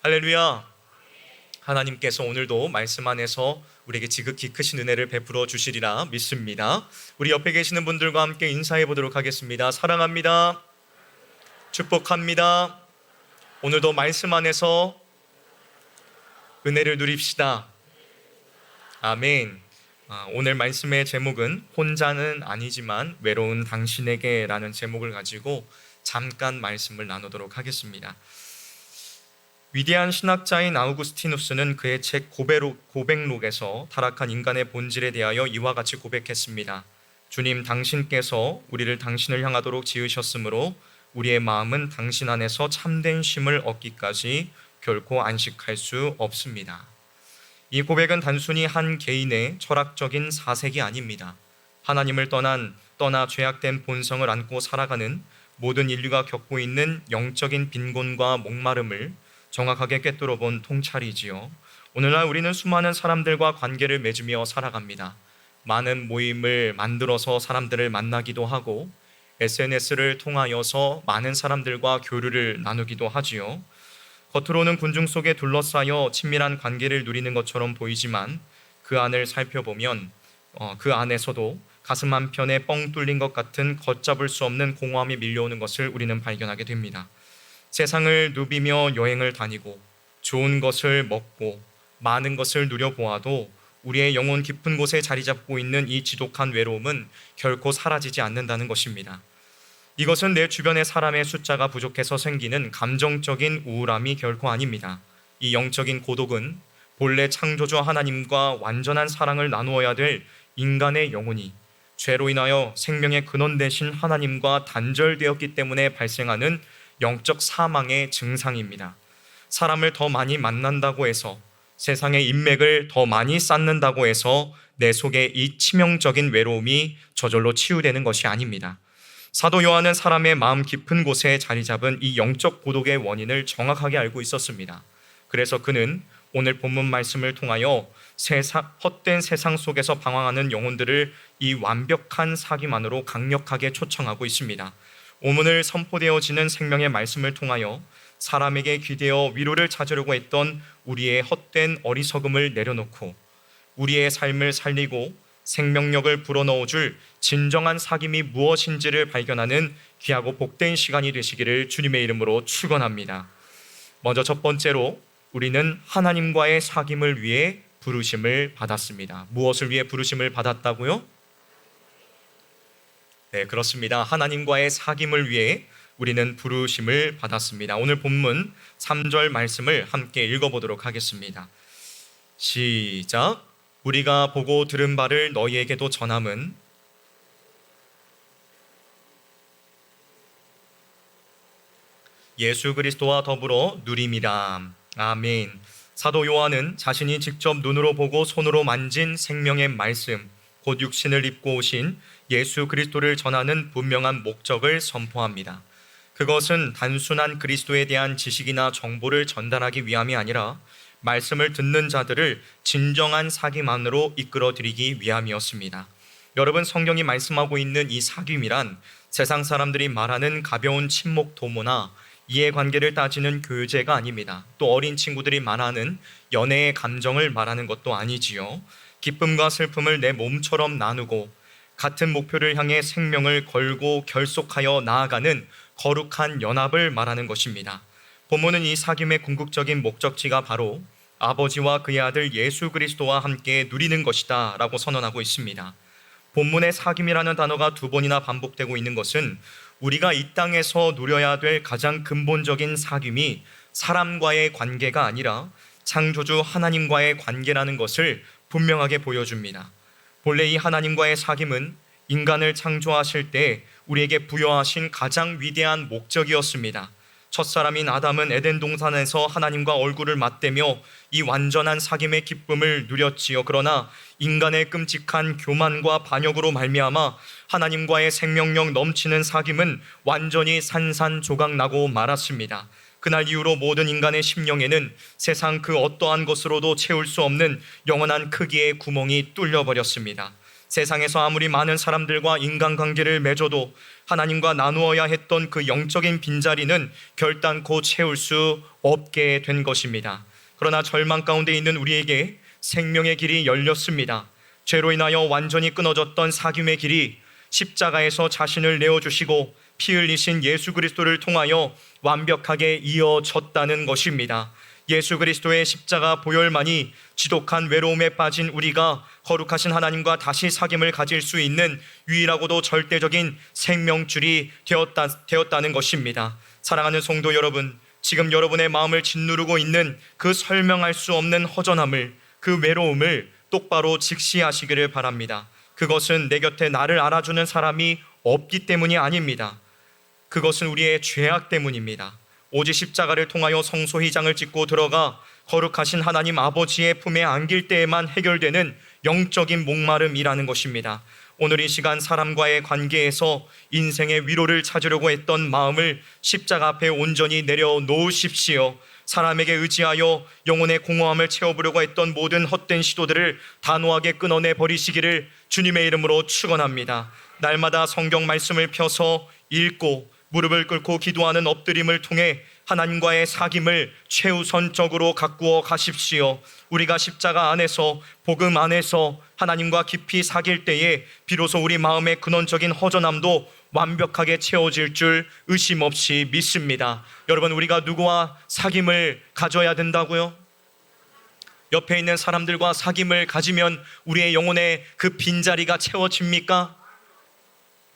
할렐루야. 하나님께서 오늘도 말씀 안에서 우리에게 지극히 크신 은혜를 베풀어 주시리라 믿습니다. 우리 옆에 계시는 분들과 함께 인사해 보도록 하겠습니다. 사랑합니다. 축복합니다. 오늘도 말씀 안에서 은혜를 누립시다. 아멘. 오늘 말씀의 제목은 혼자는 아니지만 외로운 당신에게 라는 제목을 가지고 잠깐 말씀을 나누도록 하겠습니다. 위대한 신학자인 아우구스티누스는 그의 책 고백록에서 타락한 인간의 본질에 대하여 이와 같이 고백했습니다. 주님, 당신께서 우리를 당신을 향하도록 지으셨으므로 우리의 마음은 당신 안에서 참된 쉼을 얻기까지 결코 안식할 수 없습니다. 이 고백은 단순히 한 개인의 철학적인 사색이 아닙니다. 하나님을 떠나 죄악된 본성을 안고 살아가는 모든 인류가 겪고 있는 영적인 빈곤과 목마름을 정확하게 꿰뚫어 본 통찰이지요. 오늘날 우리는 수많은 사람들과 관계를 맺으며 살아갑니다. 많은 모임을 만들어서 사람들을 만나기도 하고 SNS를 통하여서 많은 사람들과 교류를 나누기도 하지요. 겉으로는 군중 속에 둘러싸여 친밀한 관계를 누리는 것처럼 보이지만 그 안을 살펴보면 그 안에서도 가슴 한편에 뻥 뚫린 것 같은 걷잡을 수 없는 공허함이 밀려오는 것을 우리는 발견하게 됩니다. 세상을 누비며 여행을 다니고 좋은 것을 먹고 많은 것을 누려보아도 우리의 영혼 깊은 곳에 자리 잡고 있는 이 지독한 외로움은 결코 사라지지 않는다는 것입니다. 이것은 내 주변의 사람의 숫자가 부족해서 생기는 감정적인 우울함이 결코 아닙니다. 이 영적인 고독은 본래 창조주 하나님과 완전한 사랑을 나누어야 될 인간의 영혼이 죄로 인하여 생명의 근원 되신 하나님과 단절되었기 때문에 발생하는 영적 사망의 증상입니다. 사람을 더 많이 만난다고 해서, 세상의 인맥을 더 많이 쌓는다고 해서 내 속에 이 치명적인 외로움이 저절로 치유되는 것이 아닙니다. 사도 요한은 사람의 마음 깊은 곳에 자리 잡은 이 영적 고독의 원인을 정확하게 알고 있었습니다. 그래서 그는 오늘 본문 말씀을 통하여 헛된 세상 속에서 방황하는 영혼들을 이 완벽한 사귐만으로 강력하게 초청하고 있습니다. 오늘 선포되어지는 생명의 말씀을 통하여 사람에게 기대어 위로를 찾으려고 했던 우리의 헛된 어리석음을 내려놓고 우리의 삶을 살리고 생명력을 불어넣어줄 진정한 사귐이 무엇인지를 발견하는 귀하고 복된 시간이 되시기를 주님의 이름으로 축원합니다. 먼저 첫 번째로 우리는 하나님과의 사귐을 위해 부르심을 받았습니다. 무엇을 위해 부르심을 받았다고요? 네, 그렇습니다. 하나님과의 사귐을 위해 우리는 부르심을 받았습니다. 오늘 본문 3절 말씀을 함께 읽어보도록 하겠습니다. 시작. 우리가 보고 들은 바를 너희에게도 전함은 예수 그리스도와 더불어 누림이라. 아멘. 사도 요한은 자신이 직접 눈으로 보고 손으로 만진 생명의 말씀, 곧 육신을 입고 오신 예수 그리스도를 전하는 분명한 목적을 선포합니다. 그것은 단순한 그리스도에 대한 지식이나 정보를 전달하기 위함이 아니라 말씀을 듣는 자들을 진정한 사귐 안으로 이끌어들이기 위함이었습니다. 여러분, 성경이 말씀하고 있는 이 사귐이란 세상 사람들이 말하는 가벼운 친목 도모나 이해관계를 따지는 교제가 아닙니다. 또 어린 친구들이 말하는 연애의 감정을 말하는 것도 아니지요. 기쁨과 슬픔을 내 몸처럼 나누고 같은 목표를 향해 생명을 걸고 결속하여 나아가는 거룩한 연합을 말하는 것입니다. 본문은 이 사귐의 궁극적인 목적지가 바로 아버지와 그의 아들 예수 그리스도와 함께 누리는 것이다 라고 선언하고 있습니다. 본문의 사귐이라는 단어가 2번이나 반복되고 있는 것은 우리가 이 땅에서 누려야 될 가장 근본적인 사귐이 사람과의 관계가 아니라 창조주 하나님과의 관계라는 것을 분명하게 보여줍니다. 본래 이 하나님과의 사귐은 인간을 창조하실 때 우리에게 부여하신 가장 위대한 목적이었습니다. 첫사람인 아담은 에덴 동산에서 하나님과 얼굴을 맞대며 이 완전한 사귐의 기쁨을 누렸지요. 그러나 인간의 끔찍한 교만과 반역으로 말미암아 하나님과의 생명력 넘치는 사귐은 완전히 산산조각 나고 말았습니다. 그날 이후로 모든 인간의 심령에는 세상 그 어떠한 것으로도 채울 수 없는 영원한 크기의 구멍이 뚫려버렸습니다. 세상에서 아무리 많은 사람들과 인간관계를 맺어도 하나님과 나누어야 했던 그 영적인 빈자리는 결단코 채울 수 없게 된 것입니다. 그러나 절망 가운데 있는 우리에게 생명의 길이 열렸습니다. 죄로 인하여 완전히 끊어졌던 사귐의 길이 십자가에서 자신을 내어주시고 피 흘리신 예수 그리스도를 통하여 완벽하게 이어졌다는 것입니다. 예수 그리스도의 십자가 보혈만이 지독한 외로움에 빠진 우리가 거룩하신 하나님과 다시 사귐을 가질 수 있는 유일하고도 절대적인 생명줄이 되었다는 것입니다. 사랑하는 성도 여러분, 지금 여러분의 마음을 짓누르고 있는 그 설명할 수 없는 허전함을, 그 외로움을 똑바로 직시하시기를 바랍니다. 그것은 내 곁에 나를 알아주는 사람이 없기 때문이 아닙니다. 그것은 우리의 죄악 때문입니다. 오직 십자가를 통하여 성소휘장을 짓고 들어가 거룩하신 하나님 아버지의 품에 안길 때에만 해결되는 영적인 목마름이라는 것입니다. 오늘 이 시간 사람과의 관계에서 인생의 위로를 찾으려고 했던 마음을 십자가 앞에 온전히 내려놓으십시오. 사람에게 의지하여 영혼의 공허함을 채워보려고 했던 모든 헛된 시도들을 단호하게 끊어내 버리시기를 주님의 이름으로 축원합니다. 날마다 성경 말씀을 펴서 읽고 무릎을 꿇고 기도하는 엎드림을 통해 하나님과의 사귐을 최우선적으로 가꾸어 가십시오. 우리가 십자가 안에서, 복음 안에서 하나님과 깊이 사귈 때에 비로소 우리 마음의 근원적인 허전함도 완벽하게 채워질 줄 의심 없이 믿습니다. 여러분, 우리가 누구와 사귐을 가져야 된다고요? 옆에 있는 사람들과 사귐을 가지면 우리의 영혼의 그 빈자리가 채워집니까?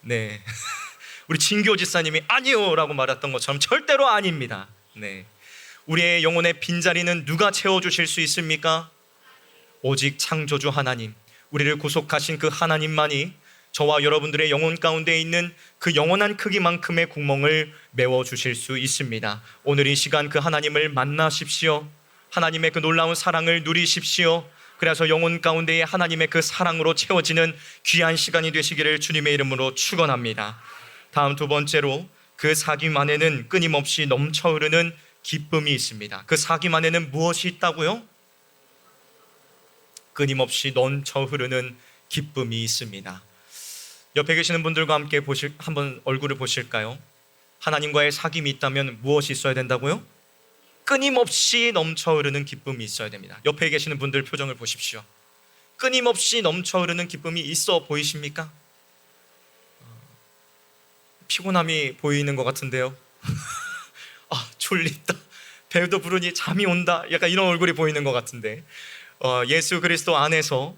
네. 우리 진교 지사님이 아니요 라고 말했던 것처럼 절대로 아닙니다. 네. 우리의 영혼의 빈자리는 누가 채워주실 수 있습니까? 오직 창조주 하나님, 우리를 구속하신 그 하나님만이 저와 여러분들의 영혼 가운데 있는 그 영원한 크기만큼의 구멍을 메워주실 수 있습니다. 오늘 이 시간 그 하나님을 만나십시오. 하나님의 그 놀라운 사랑을 누리십시오. 그래서 영혼 가운데에 하나님의 그 사랑으로 채워지는 귀한 시간이 되시기를 주님의 이름으로 축원합니다. 다음 두 번째로, 그 사귐 안에는 끊임없이 넘쳐 흐르는 기쁨이 있습니다. 그 사귐 안에는 무엇이 있다고요? 끊임없이 넘쳐 흐르는 기쁨이 있습니다. 옆에 계시는 분들과 함께 한번 얼굴을 보실까요? 하나님과의 사귐이 있다면 무엇이 있어야 된다고요? 끊임없이 넘쳐 흐르는 기쁨이 있어야 됩니다. 옆에 계시는 분들 표정을 보십시오. 끊임없이 넘쳐 흐르는 기쁨이 있어 보이십니까? 피곤함이 보이는 것 같은데요. 졸립다, 배도 부르니 잠이 온다, 약간 이런 얼굴이 보이는 것 같은데, 예수 그리스도 안에서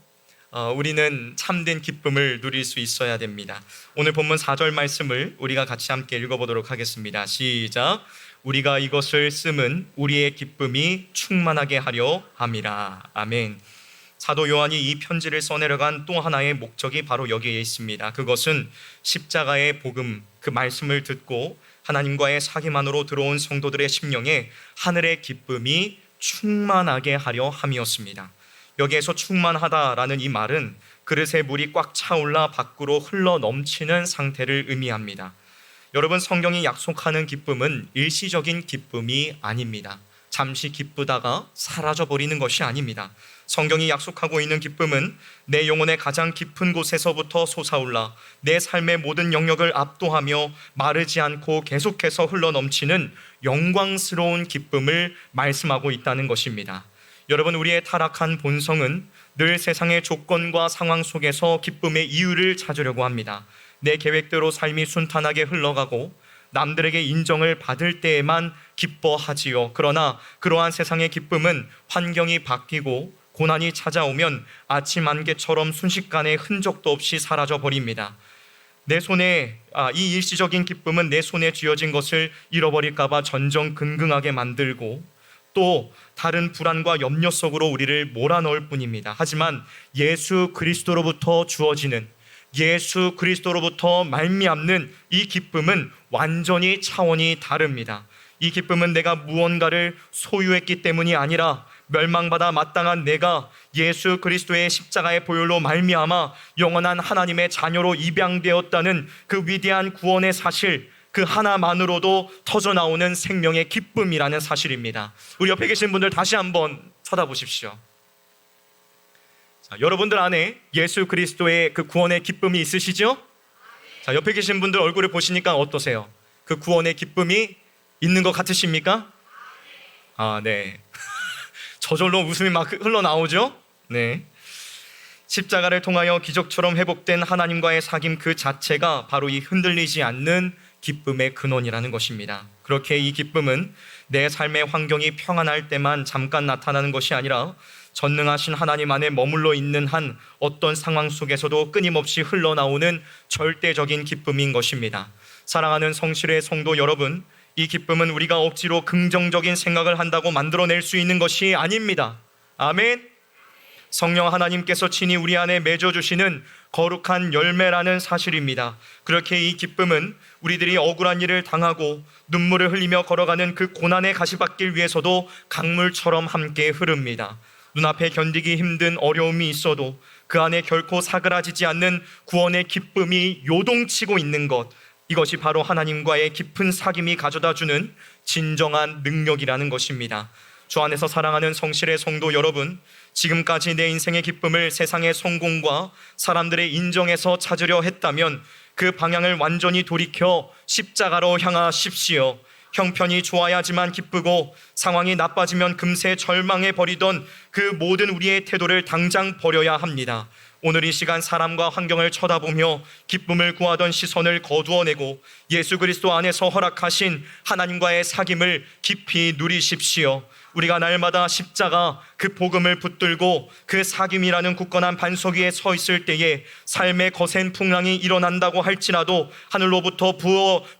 우리는 참된 기쁨을 누릴 수 있어야 됩니다. 오늘 본문 4절 말씀을 우리가 같이 함께 읽어보도록 하겠습니다. 시작. 우리가 이것을 쓰면 우리의 기쁨이 충만하게 하려 함이라. 아멘. 사도 요한이 이 편지를 써내려간 또 하나의 목적이 바로 여기에 있습니다. 그것은 십자가의 복음, 그 말씀을 듣고 하나님과의 사귐 안으로 들어온 성도들의 심령에 하늘의 기쁨이 충만하게 하려 함이었습니다. 여기에서 충만하다라는 이 말은 그릇에 물이 꽉 차올라 밖으로 흘러 넘치는 상태를 의미합니다. 여러분, 성경이 약속하는 기쁨은 일시적인 기쁨이 아닙니다. 잠시 기쁘다가 사라져버리는 것이 아닙니다. 성경이 약속하고 있는 기쁨은 내 영혼의 가장 깊은 곳에서부터 솟아올라 내 삶의 모든 영역을 압도하며 마르지 않고 계속해서 흘러넘치는 영광스러운 기쁨을 말씀하고 있다는 것입니다. 여러분, 우리의 타락한 본성은 늘 세상의 조건과 상황 속에서 기쁨의 이유를 찾으려고 합니다. 내 계획대로 삶이 순탄하게 흘러가고 남들에게 인정을 받을 때에만 기뻐하지요. 그러나 그러한 세상의 기쁨은 환경이 바뀌고 고난이 찾아오면 아침 안개처럼 순식간에 흔적도 없이 사라져 버립니다. 내 손에 이 일시적인 기쁨은 내 손에 쥐어진 것을 잃어버릴까 봐 전전긍긍하게 만들고 또 다른 불안과 염려 속으로 우리를 몰아넣을 뿐입니다. 하지만 예수 그리스도로부터 주어지는, 예수 그리스도로부터 말미암는 이 기쁨은 완전히 차원이 다릅니다. 이 기쁨은 내가 무언가를 소유했기 때문이 아니라 멸망받아 마땅한 내가 예수 그리스도의 십자가의 보혈로 말미암아 영원한 하나님의 자녀로 입양되었다는 그 위대한 구원의 사실, 그 하나만으로도 터져나오는 생명의 기쁨이라는 사실입니다. 우리 옆에 계신 분들 다시 한번 쳐다보십시오. 자, 여러분들 안에 예수 그리스도의 그 구원의 기쁨이 있으시죠? 자, 옆에 계신 분들 얼굴을 보시니까 어떠세요? 그 구원의 기쁨이 있는 것 같으십니까? 아, 네. 저절로 웃음이 막 흘러나오죠? 네. 십자가를 통하여 기적처럼 회복된 하나님과의 사귐 그 자체가 바로 이 흔들리지 않는 기쁨의 근원이라는 것입니다. 그렇게 이 기쁨은 내 삶의 환경이 평안할 때만 잠깐 나타나는 것이 아니라 전능하신 하나님 안에 머물러 있는 한 어떤 상황 속에서도 끊임없이 흘러나오는 절대적인 기쁨인 것입니다. 사랑하는 성실의 성도 여러분, 이 기쁨은 우리가 억지로 긍정적인 생각을 한다고 만들어낼 수 있는 것이 아닙니다. 아멘. 성령 하나님께서 친히 우리 안에 맺어주시는 거룩한 열매라는 사실입니다. 그렇게 이 기쁨은 우리들이 억울한 일을 당하고 눈물을 흘리며 걸어가는 그 고난의 가시밭길 위에서도 강물처럼 함께 흐릅니다. 눈앞에 견디기 힘든 어려움이 있어도 그 안에 결코 사그라지지 않는 구원의 기쁨이 요동치고 있는 것, 이것이 바로 하나님과의 깊은 사귐이 가져다주는 진정한 능력이라는 것입니다. 주 안에서 사랑하는 성실의 성도 여러분, 지금까지 내 인생의 기쁨을 세상의 성공과 사람들의 인정에서 찾으려 했다면 그 방향을 완전히 돌이켜 십자가로 향하십시오. 형편이 좋아야지만 기쁘고 상황이 나빠지면 금세 절망해 버리던 그 모든 우리의 태도를 당장 버려야 합니다. 오늘 이 시간 사람과 환경을 쳐다보며 기쁨을 구하던 시선을 거두어내고 예수 그리스도 안에서 허락하신 하나님과의 사귐을 깊이 누리십시오. 우리가 날마다 십자가 그 복음을 붙들고 그 사귐이라는 굳건한 반석 위에 서 있을 때에 삶의 거센 풍랑이 일어난다고 할지라도 하늘로부터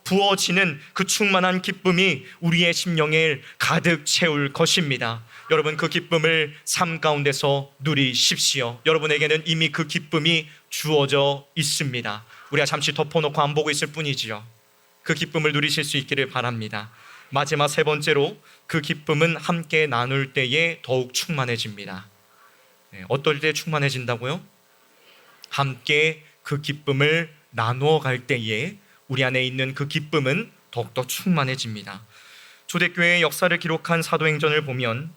부어지는 그 충만한 기쁨이 우리의 심령을 가득 채울 것입니다. 여러분, 그 기쁨을 삶 가운데서 누리십시오. 여러분에게는 이미 그 기쁨이 주어져 있습니다. 우리가 잠시 덮어놓고 안 보고 있을 뿐이지요. 그 기쁨을 누리실 수 있기를 바랍니다. 마지막 세 번째로, 그 기쁨은 함께 나눌 때에 더욱 충만해집니다. 어떨 때 충만해진다고요? 함께 그 기쁨을 나누어 갈 때에 우리 안에 있는 그 기쁨은 더욱더 충만해집니다. 초대교회의 역사를 기록한 사도행전을 보면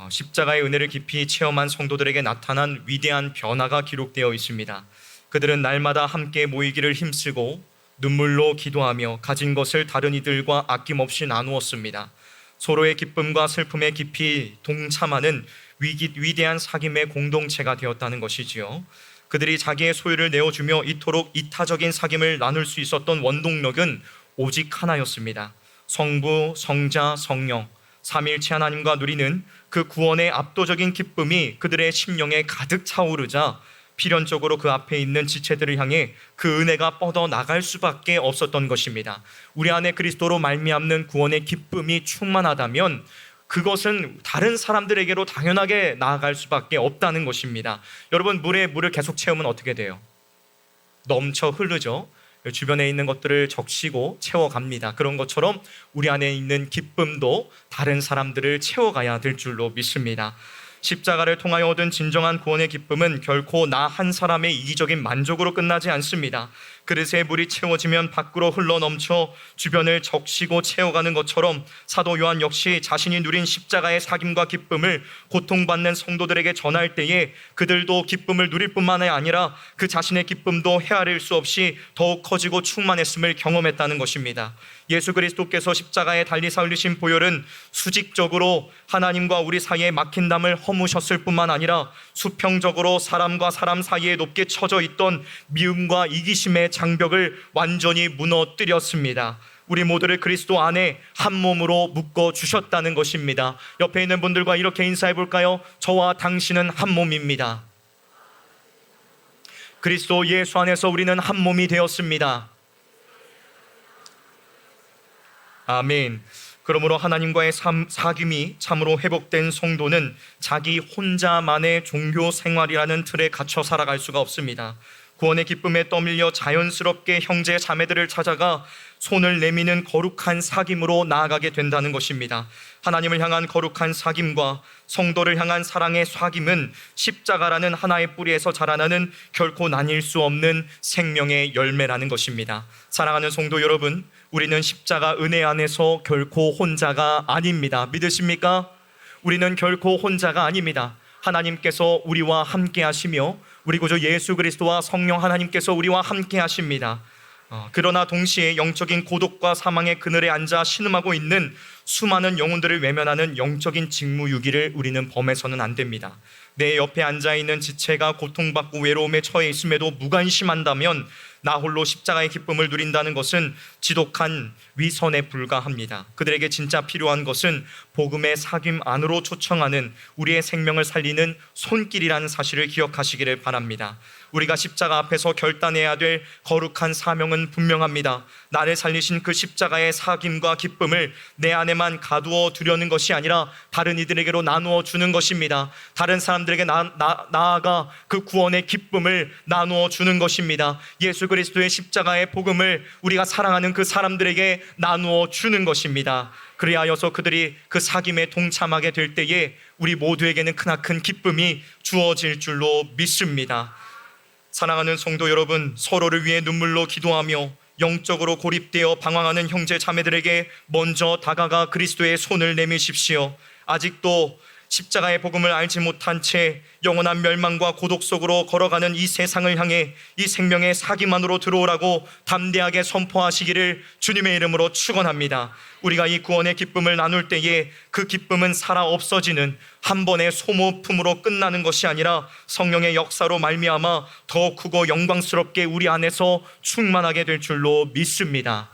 십자가의 은혜를 깊이 체험한 성도들에게 나타난 위대한 변화가 기록되어 있습니다. 그들은 날마다 함께 모이기를 힘쓰고 눈물로 기도하며 가진 것을 다른 이들과 아낌없이 나누었습니다. 서로의 기쁨과 슬픔에 깊이 동참하는 위대한 사귐의 공동체가 되었다는 것이지요. 그들이 자기의 소유를 내어주며 이토록 이타적인 사귐을 나눌 수 있었던 원동력은 오직 하나였습니다. 성부, 성자, 성령, 삼위일체 하나님과 누리는 그 구원의 압도적인 기쁨이 그들의 심령에 가득 차오르자 필연적으로 그 앞에 있는 지체들을 향해 그 은혜가 뻗어 나갈 수밖에 없었던 것입니다. 우리 안에 그리스도로 말미암는 구원의 기쁨이 충만하다면 그것은 다른 사람들에게로 당연하게 나아갈 수밖에 없다는 것입니다. 여러분, 물을 계속 채우면 어떻게 돼요? 넘쳐 흐르죠. 주변에 있는 것들을 적시고 채워갑니다. 그런 것처럼 우리 안에 있는 기쁨도 다른 사람들을 채워가야 될 줄로 믿습니다. 십자가를 통하여 얻은 진정한 구원의 기쁨은 결코 나 한 사람의 이기적인 만족으로 끝나지 않습니다. 그릇에 물이 채워지면 밖으로 흘러넘쳐 주변을 적시고 채워가는 것처럼 사도 요한 역시 자신이 누린 십자가의 사귐과 기쁨을 고통받는 성도들에게 전할 때에 그들도 기쁨을 누릴 뿐만이 아니라 그 자신의 기쁨도 헤아릴 수 없이 더욱 커지고 충만했음을 경험했다는 것입니다. 예수 그리스도께서 십자가에 달리사 흘리신 보혈은 수직적으로 하나님과 우리 사이에 막힌 담을 허무셨을 뿐만 아니라 수평적으로 사람과 사람 사이에 높게 쳐져 있던 미움과 이기심의 장벽을 완전히 무너뜨렸습니다. 우리 모두를 그리스도 안에 한 몸으로 묶어 주셨다는 것입니다. 옆에 있는 분들과 이렇게 인사해 볼까요? 저와 당신은 한 몸입니다. 그리스도 예수 안에서 우리는 한 몸이 되었습니다. 아멘. 그러므로 하나님과의 사귐이 참으로 회복된 성도는 자기 혼자만의 종교 생활이라는 틀에 갇혀 살아갈 수가 없습니다. 구원의 기쁨에 떠밀려 자연스럽게 형제 자매들을 찾아가 손을 내미는 거룩한 사귐으로 나아가게 된다는 것입니다. 하나님을 향한 거룩한 사귐과 성도를 향한 사랑의 사귐은 십자가라는 하나의 뿌리에서 자라나는 결코 나뉠 수 없는 생명의 열매라는 것입니다. 사랑하는 성도 여러분, 우리는 십자가 은혜 안에서 결코 혼자가 아닙니다. 믿으십니까? 우리는 결코 혼자가 아닙니다. 하나님께서 우리와 함께 하시며 우리 구주 예수 그리스도와 성령 하나님께서 우리와 함께 하십니다. 그러나 동시에 영적인 고독과 사망의 그늘에 앉아 신음하고 있는 수많은 영혼들을 외면하는 영적인 직무유기를 우리는 범해서는 안 됩니다. 내 옆에 앉아있는 지체가 고통받고 외로움에 처해 있음에도 무관심한다면 나 홀로 십자가의 기쁨을 누린다는 것은 지독한 위선에 불과합니다. 그들에게 진짜 필요한 것은 복음의 사귐 안으로 초청하는 우리의 생명을 살리는 손길이라는 사실을 기억하시기를 바랍니다. 우리가 십자가 앞에서 결단해야 될 거룩한 사명은 분명합니다. 나를 살리신 그 십자가의 사귐과 기쁨을 내 안에만 가두어 두려는 것이 아니라 다른 이들에게로 나누어 주는 것입니다. 다른 사람들에게 나아가 그 구원의 기쁨을 나누어 주는 것입니다. 예수 그리스도의 십자가의 복음을 우리가 사랑하는 그 사람들에게 나누어 주는 것입니다. 그리하여서 그들이 그 사귐에 동참하게 될 때에 우리 모두에게는 크나큰 기쁨이 주어질 줄로 믿습니다. 사랑하는 성도 여러분, 서로를 위해 눈물로 기도하며 영적으로 고립되어 방황하는 형제 자매들에게 먼저 다가가 그리스도의 손을 내미십시오. 아직도 십자가의 복음을 알지 못한 채 영원한 멸망과 고독 속으로 걸어가는 이 세상을 향해 이 생명의 사귐만으로 들어오라고 담대하게 선포하시기를 주님의 이름으로 축원합니다. 우리가 이 구원의 기쁨을 나눌 때에 그 기쁨은 살아 없어지는 한 번의 소모품으로 끝나는 것이 아니라 성령의 역사로 말미암아 더 크고 영광스럽게 우리 안에서 충만하게 될 줄로 믿습니다.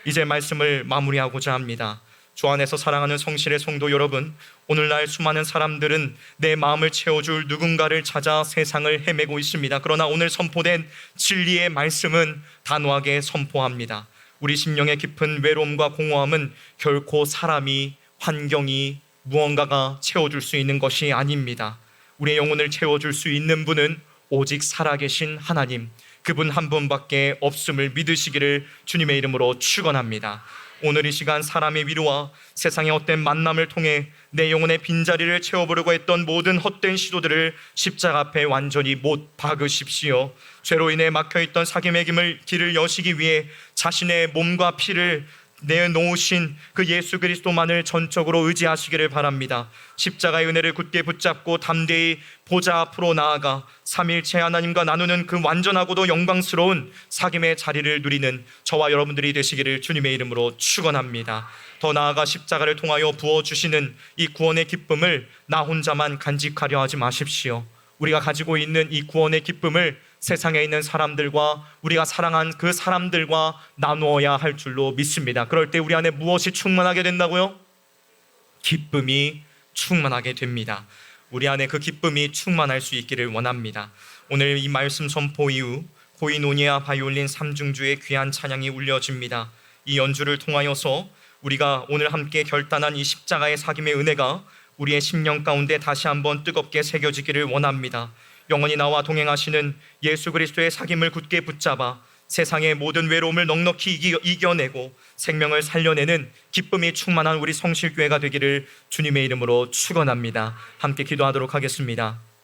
이제 말씀을 마무리하고자 합니다. 주 안에서 사랑하는 성실의 성도 여러분, 오늘날 수많은 사람들은 내 마음을 채워줄 누군가를 찾아 세상을 헤매고 있습니다. 그러나 오늘 선포된 진리의 말씀은 단호하게 선포합니다. 우리 심령의 깊은 외로움과 공허함은 결코 사람이, 환경이, 무언가가 채워줄 수 있는 것이 아닙니다. 우리의 영혼을 채워줄 수 있는 분은 오직 살아계신 하나님, 그분 한 분밖에 없음을 믿으시기를 주님의 이름으로 축원합니다. 오늘 이 시간 사람의 위로와 세상의 헛된 만남을 통해 내 영혼의 빈자리를 채워보려고 했던 모든 헛된 시도들을 십자가 앞에 완전히 못 박으십시오. 죄로 인해 막혀있던 사귐의 길을 여시기 위해 자신의 몸과 피를 내놓으신 그 예수 그리스도만을 전적으로 의지하시기를 바랍니다. 십자가의 은혜를 굳게 붙잡고 담대히 보좌 앞으로 나아가 삼위일체 하나님과 나누는 그 완전하고도 영광스러운 사귐의 자리를 누리는 저와 여러분들이 되시기를 주님의 이름으로 축원합니다. 더 나아가 십자가를 통하여 부어주시는 이 구원의 기쁨을 나 혼자만 간직하려 하지 마십시오. 우리가 가지고 있는 이 구원의 기쁨을 세상에 있는 사람들과 우리가 사랑한 그 사람들과 나누어야 할 줄로 믿습니다. 그럴 때 우리 안에 무엇이 충만하게 된다고요? 기쁨이 충만하게 됩니다. 우리 안에 그 기쁨이 충만할 수 있기를 원합니다. 오늘 이 말씀 선포 이후 코이노니아 바이올린 3중주의 귀한 찬양이 울려집니다. 이 연주를 통하여서 우리가 오늘 함께 결단한 이 십자가의 사귐의 은혜가 우리의 심령 가운데 다시 한번 뜨겁게 새겨지기를 원합니다. 영원히 나와 동행하시는 예수 그리스도의 사귐을 굳게 붙잡아 세상의 모든 외로움을 넉넉히 이겨내고 생명을 살려내는 기쁨이 충만한 우리 성실교회가 되기를 주님의 이름으로 축원합니다. 함께 기도하도록 하겠습니다.